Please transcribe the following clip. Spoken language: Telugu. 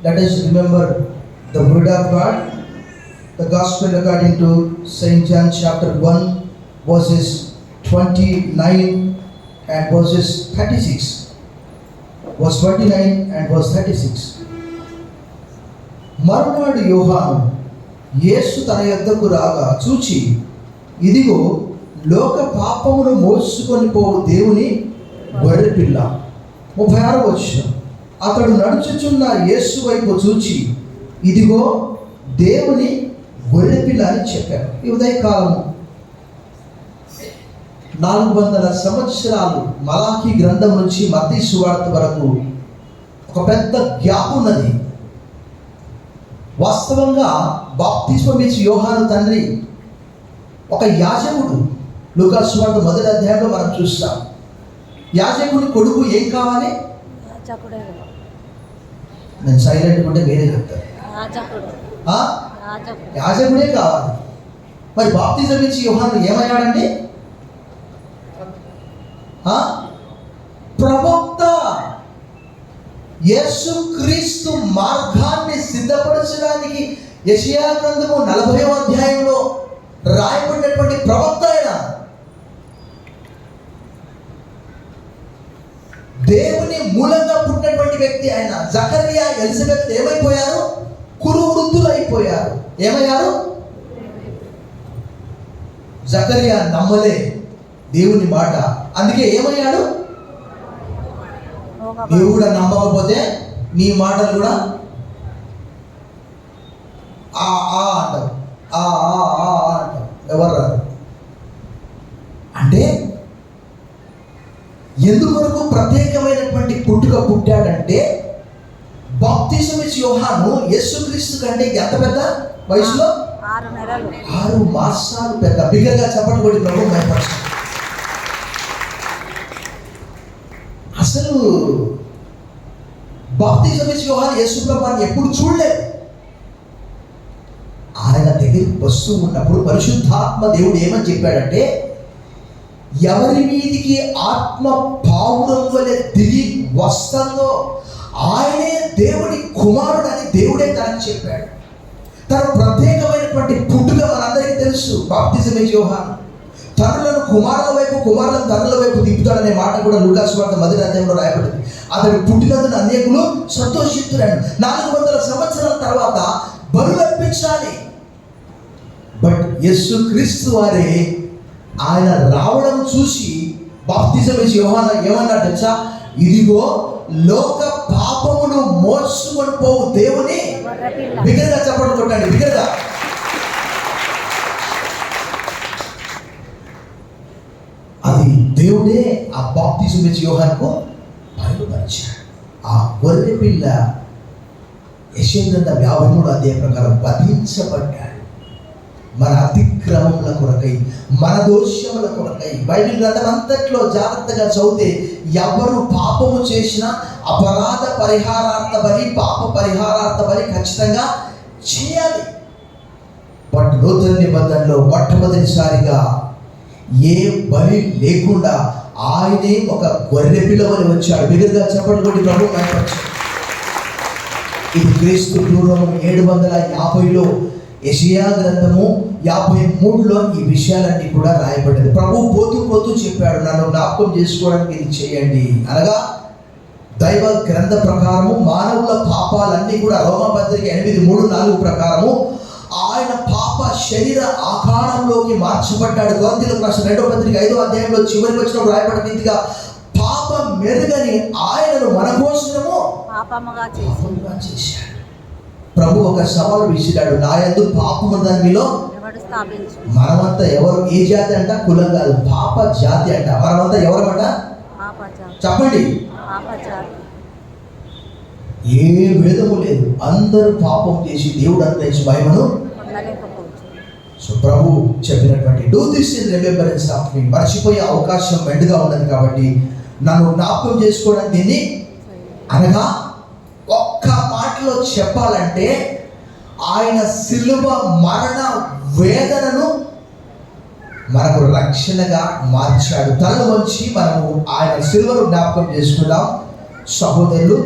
Let us remember the word of God. The Gospel according to Saint John chapter 1 verses 29 and verses 36. Verse 29 and verse 36. మరునాడు యోహాను యేసు తన యొద్దకు రాగా చూచి, ఇదిగో లోక పాపమును మోసుకొని పోవు దేవుని గొర్రెపిల్ల. 36వ వచనం. అతడు నడుచుచున్న యేసు వైపు చూచి, ఇదిగో దేవుని గొర్రెపిల్ల అని చెప్పాడు. ఈ ఉదయకాలము 400 సంవత్సరాలు మలాఖీ గ్రంథం నుంచి మత్తయి సువార్త వరకు ఒక పెద్ద గ్యాప్ ఉన్నది. వాస్తవంగా బాప్తిస్మం ఇచ్చి యోహాను తండ్రి ఒక యాజకుడు. లూకా సువార్త 1వ అధ్యాయంలో మనం చూస్తాం. యాజకుడి కొడుకు ఏం కావాలి? నేను సైలెంట్ ఉంటే మీరే చెప్తారు. యాజకుడే కావాలి. మరి బాప్తిజం ఇచ్చి యోహాను ఏమయ్యాడండి? ప్రవక్త. యేసుక్రీస్తు మార్గాన్ని సిద్ధపరచడానికి యెషయా గ్రంథము 40వ అధ్యాయంలో రాయబడినటువంటి ప్రవక్త ఆయన. దేవుని మూలంగా పుట్టినటువంటి వ్యక్తి ఆయన. జకరియా, ఎలిజబెత్ ఏమైపోయారు? కురు వృద్ధులు అయిపోయారు. ఏమయ్యారు? జకరియా నమ్మలే దేవుని మాట, అందుకే ఏమయ్యాడు? నీవు కూడా నమ్మకపోతే నీ మాటలు కూడా అంటావు, అంటావు. ఎవరు రారు అంటే ఎందుకొరకు ప్రత్యేకమైనటువంటి పుట్టుక పుట్టాడంటే, బాప్తిజం ఇచ్చి యోహాను యేసుక్రీస్తు కంటే ఎంత పెద్ద వయసులో? 6 మాసాలు పెద్ద. బిగ్గరగా చెప్పండి కూడా ప్రభు భయపరచు. అసలు బాప్తిజం ఇచ్చి యోహాను యేసు ప్రభువుని ఎప్పుడు చూడలేదు. ఆయన దగ్గరికి వస్తూ ఉన్నప్పుడు పరిశుద్ధాత్మ దేవుడు ఏమని చెప్పాడంటే, ఎవరి మీదికి ఆత్మ పావురం వలె దిగి వస్తుందో ఆయనే దేవుడి కుమారుడు అని దేవుడే తనకు చెప్పాడు. తన ప్రత్యేకమైనటువంటి పుట్టుక మనందరికీ తెలుసు. బాప్తిజం ఇచ్చి యోహాను తండ్రులను కుమారుల వైపు, కుమారులను తండ్రుల వైపు తిప్పుతాడనే మాట కూడా లూకా సువార్త 1వ అధ్యాయంలో రాయబడింది. అతడు పుట్టినందున అనేకులు సంతోషిస్తున్నారు. 400 సంవత్సరాల తర్వాత బలులు అర్పించాలి. బట్ యేసుక్రీస్తు వారే ఆయన రావడం చూసి బాప్తిజం ఇచ్చి యోహాను ఏమన్నాడు తెలుసా? ఇదిగో లోక పాపమును మోసుకొని పోవు దేవుని. బిగ్గరగా చెప్పండి, కొట్టండి బిగ్గరగా. అది దేవుడే ఆ బాప్తిజం ఇచ్చి యోహానుకు బయలుపరిచాడు. ఆ గొర్రె పిల్ల యెషయా గ్రంథం 53వ అధ్యాయం ప్రకారం వధించబడ్డాడు. మన అతిక్రమముల కొరకై, మన దోషముల కొరకై. బైబిల్ గ్రంథం అంతట్లో జాగ్రత్తగా చదివితే ఎవరు పాపము చేసినా అపరాధ పరిహారార్థ బలి, పాప పరిహారార్థ బలి ఖచ్చితంగా చేయాలి. బట్ నూతన నిబంధనలో మొట్టమొదటిసారిగా ఏ బలి లేకుండా ఆయనే ఒక గొర్రె పిల్లవని వచ్చాడు. బిగ్గరగా చెప్పండి కూడా ప్రభు భయపరచు. ఇది క్రీస్తు పూర్వం 750లో యెషయా గ్రంథము 53లో ఈ విషయాలన్నీ కూడా రాయబడ్డది. ప్రభు పోతూ చెప్పాడు, నన్ను జ్ఞాపకం చేసుకోవడానికి ఇది చేయండి అనగా, దైవ గ్రంథ ప్రకారము మానవుల పాపాలన్నీ కూడా రోమపత్రిక 8:3-4 ప్రకారము ఆయన పాప శరీర ఆకారంలోకి మార్చబడ్డాడు. కొరింథీయులకు రాసిన 2వ పత్రిక 5వ అధ్యాయంలో చివరికి వచ్చినప్పుడు రాయబడిన రీతిగా పాపం మెరుగని ఆయనను మన కోసము పాపముగా చేశాడు. ప్రభు ఒక సవాలు విసిరాడు, నా యందు పాపము దాని మీలో మనమంతా ఎవరు? ఏ జాతి అంట? కులం కాదు, పాప జాతి అంట. మనమంతా ఎవరమంట? చెప్పండి. ఏ భేదము లేదు, అందరూ పాపం చేసి దేవుడు అనుగ్రహించి మహిమను. సో ప్రభు చెప్పినటువంటి do this in remembrance of me. మర్చిపోయే అవకాశం మెండుగా ఉన్నది కాబట్టి నన్ను జ్ఞాపకం చేసుకోవడానికి దీన్ని అనగా, ఒక్క మాటలో చెప్పాలంటే ఆయన సిలువ మరణ వేదనను మనకు రక్షణగా మార్చాడు. తల వంచి మనము ఆయన సిలువను జ్ఞాపకం చేసుకుందాం. సహోదరులు,